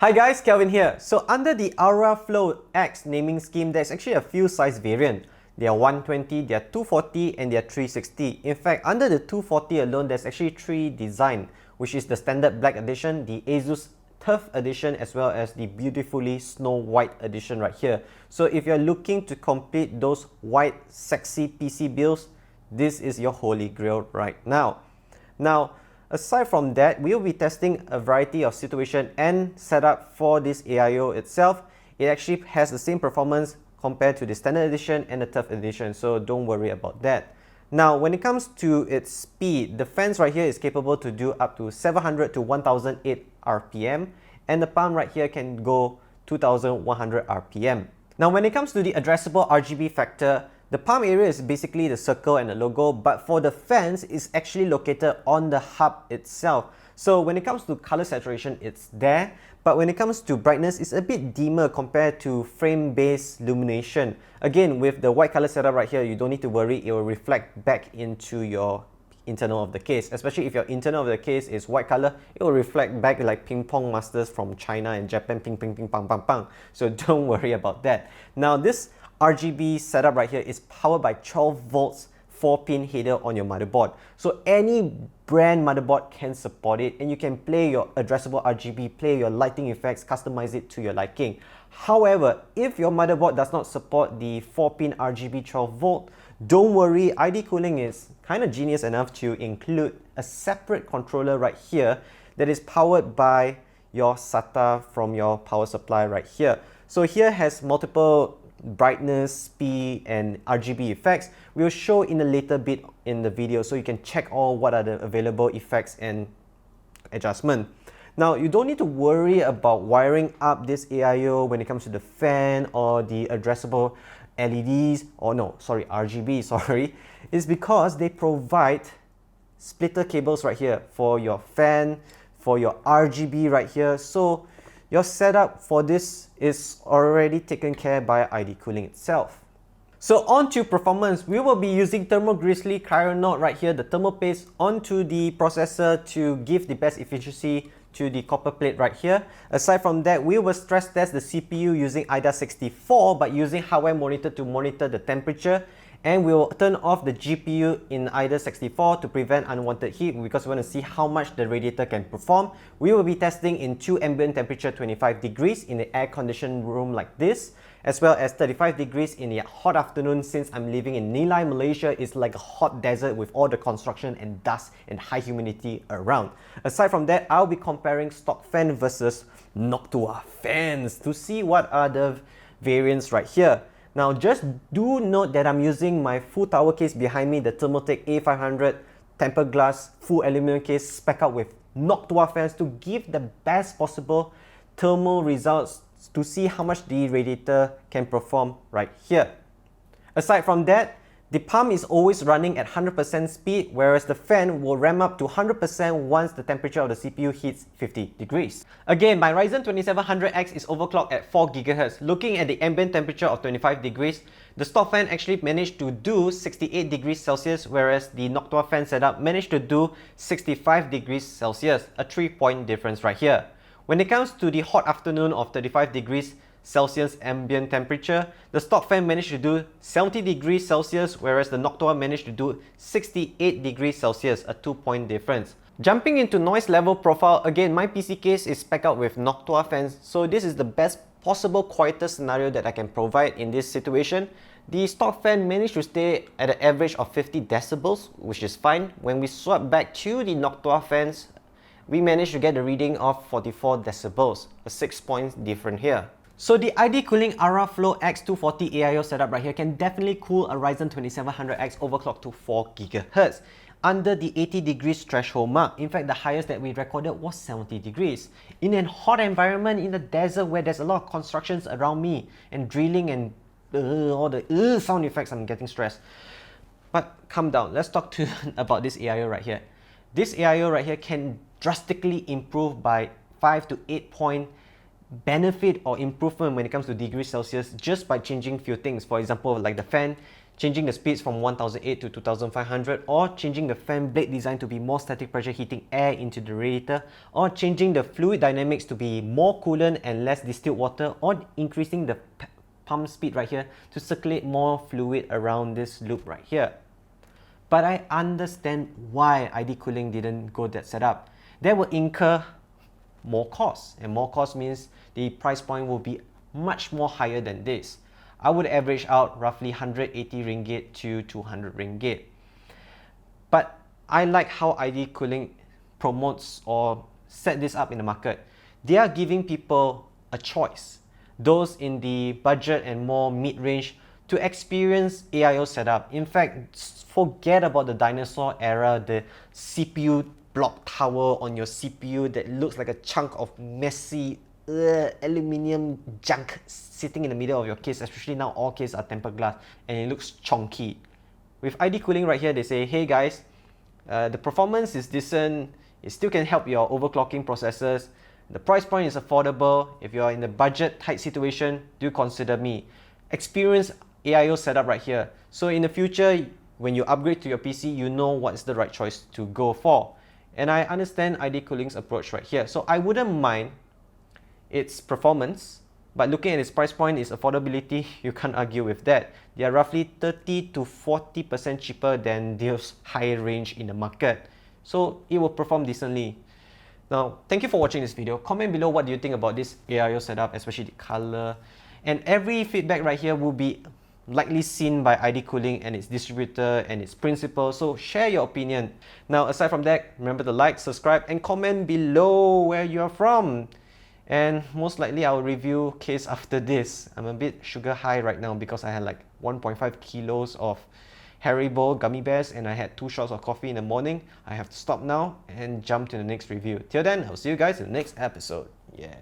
Hi guys, Kelvin here. So under the Auraflow X naming scheme, there's actually a few size variants. They are 120, they are 240 and they are 360. In fact, under the 240 alone, there's actually 3 designs, which is the standard black edition, the Asus TUF Edition, as well as the beautifully Snow White Edition right here. So if you're looking to complete those white sexy PC builds, this is your holy grail right now. Now, aside from that, we will be testing a variety of situation and setup for this AIO itself. It actually has the same performance compared to the standard edition and the TUF edition, so don't worry about that. Now, when it comes to its speed, the fans right here is capable to do up to 700 to 1008 RPM, and the pump right here can go 2100 RPM. Now, when it comes to the addressable RGB factor, the palm area is basically the circle and the logo, but for the fans, it's actually located on the hub itself. So when it comes to color saturation, it's there, but when it comes to brightness, it's a bit dimmer compared to frame-based illumination. Again, with the white color setup right here, you don't need to worry, it will reflect back into your internal of the case. Especially if your internal of the case is white color, it will reflect back like ping pong masters from China and Japan, ping ping ping pang pang pang. So don't worry about that. Now this RGB setup right here is powered by 12 volts 4-pin header on your motherboard. So any brand motherboard can support it, and you can play your addressable RGB, play your lighting effects, customize it to your liking. However, if your motherboard does not support the 4-pin RGB 12 volt, don't worry, ID-Cooling is kind of genius enough to include a separate controller right here that is powered by your SATA from your power supply right here. So here has multiple brightness, speed and RGB effects. We'll show in a later bit in the video, so you can check all what are the available effects and adjustment. Now, you don't need to worry about wiring up this AIO when it comes to the fan or the addressable LEDs, or no, sorry, RGB, sorry. It's because they provide splitter cables right here for your fan, for your RGB right here. So your setup for this is already taken care by ID-Cooling itself. So on to performance, we will be using Thermal Grizzly Cryonaut right here, the thermal paste onto the processor to give the best efficiency to the copper plate right here. Aside from that, we will stress test the CPU using AIDA64 but using hardware monitor to monitor the temperature, and we will turn off the GPU in AIDA64 to prevent unwanted heat because we want to see how much the radiator can perform. We will be testing in 2 ambient temperature 25 degrees in the air-conditioned room like this, as well as 35 degrees in the hot afternoon. Since I'm living in Nilai, Malaysia, it's like a hot desert with all the construction and dust and high humidity around. Aside from that, I'll be comparing stock fan versus Noctua fans to see what are the variants right here. Now, just do note that I'm using my full tower case behind me, the Thermaltake A500 tempered glass full aluminum case spec out with Noctua fans to give the best possible thermal results to see how much the radiator can perform right here. Aside from that, the pump is always running at 100% speed, whereas the fan will ramp up to 100% once the temperature of the CPU hits 50 degrees. Again, my Ryzen 2700X is overclocked at 4 GHz. Looking at the ambient temperature of 25 degrees, the stock fan actually managed to do 68 degrees Celsius, whereas the Noctua fan setup managed to do 65 degrees Celsius, a 3-point difference right here. When it comes to the hot afternoon of 35 degrees Celsius ambient temperature, the stock fan managed to do 70 degrees Celsius, whereas the Noctua managed to do 68 degrees Celsius, a 2-point difference. Jumping into noise level profile, again, my PC case is spec out with Noctua fans, so this is the best possible quietest scenario that I can provide in this situation. The stock fan managed to stay at an average of 50 decibels, which is fine. When we swap back to the Noctua fans, we managed to get a reading of 44 decibels, a 6-point difference here. So the ID-Cooling Auraflow X240 AIO setup right here can definitely cool a Ryzen 2700X overclocked to 4 GHz under the 80 degrees threshold mark. In fact, the highest that we recorded was 70 degrees. In a hot environment in the desert where there's a lot of constructions around me and drilling and all the sound effects, I'm getting stressed. But calm down, let's talk about this AIO right here. This AIO right here can drastically improve by 5 to 8 point benefit or improvement when it comes to degrees Celsius just by changing few things. For example, like the fan, changing the speeds from 1008 to 2500, or changing the fan blade design to be more static pressure heating air into the radiator, or changing the fluid dynamics to be more coolant and less distilled water, or increasing the pump speed right here to circulate more fluid around this loop right here. But I understand why ID Cooling didn't go that setup. They will incur more costs, and more cost means the price point will be much more higher than this. I would average out roughly 180 ringgit to 200 ringgit. But I like how ID Cooling promotes or set this up in the market. They are giving people a choice, those in the budget and more mid-range, to experience AIO setup. In fact, forget about the dinosaur era, the CPU block tower on your CPU that looks like a chunk of messy aluminium junk sitting in the middle of your case, especially now all cases are tempered glass and it looks chunky. With ID Cooling right here, they say, hey guys, the performance is decent, it still can help your overclocking processes, the price point is affordable, if you're in the budget tight situation, do consider me. Experience AIO setup right here. So in the future, when you upgrade to your PC, you know what's the right choice to go for. And I understand ID Cooling's approach right here. So I wouldn't mind its performance, but looking at its price point, its affordability, you can't argue with that. They are roughly 30 to 40% cheaper than those high range in the market. So it will perform decently. Now, thank you for watching this video. Comment below what do you think about this AIO setup, especially the color. And every feedback right here will be likely seen by ID Cooling and its distributor and its principal, so share your opinion. Now, aside from that, remember to like, subscribe, and comment below where you're from. And most likely I'll review case after this. I'm a bit sugar high right now because I had like 1.5 kilos of Haribo gummy bears and I had 2 shots of coffee in the morning. I have to stop now and jump to the next review. Till then, I'll see you guys in the next episode. Yeah.